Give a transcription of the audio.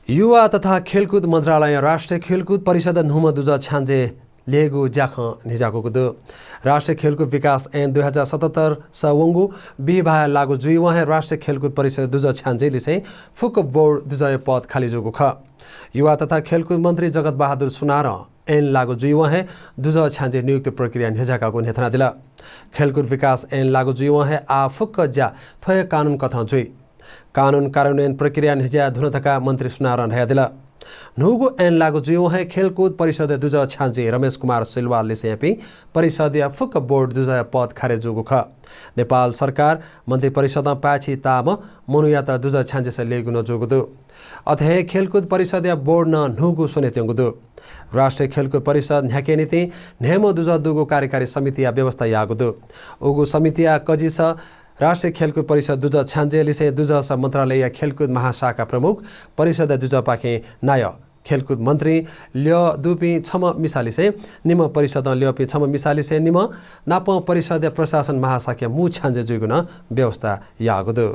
युवा तथा खेलकुद मन्त्रालय राष्ट्रिय खेलकुद परिषद नुम दुज छान्जे लेगु ज्याख निजाको कुदु राष्ट्रिय खेलकुद विकास ऐन 2077 सवंगु बिभाय लागु जुई वहाँ राष्ट्रिय खेलकुद परिषद दुज छान्जे लिसे फुक बोर्ड दुजय पद खाली जोगु ख युवा तथा खेलकुद मन्त्री जगत बहादुर सुनार ऐन लागु जुई वहाँ दुज छान्जे नियुक्ति प्रक्रिया निजाकाको नेथना दिला खेलकुद विकास ऐन लागु जुई वहाँ आ फुक ज्या थय कानुन कथा जुई कानुन कार्यान्वयन प्रक्रिया निजा धुनथका मन्त्री सुनार हया दिला नुगु ऐन लागु जुई वहाँ खेलकुद परिषद दुज छान्जे रमेश कुमार सिलवालले सेपी परिषद या फुक बोर्ड दुज पद खारेज जोगु ख नेपाल सरकार मन्त्री परिषद पाछि ताम मनुयात दुज छान्जे से लेगु न जोगुदु अथे खेलकुद परिषद या बोर्ड न नुगु सुनेत्यंगुदु राष्ट्रिय खेलकुद परिषद न्याके नीति नेमो दुज दुगु कार्यकारी समिति या व्यवस्था यागुदु उगु समिति या कजिस राष्ट्रिय खेलकुद परिषद दुज छान्जे लिसे दुज मन्त्रालय या खेलकुद महाशाखा प्रमुख परिषद दुज पाखे नाय खेलकुद मन्त्री ल्य दुपी छम मिसालिसे निम परिषद ल्यपी छम मिसालिसे निम नाप परिषद प्रशासन महाशाखा मु छान्जे जुगुन व्यवस्था यागुदु।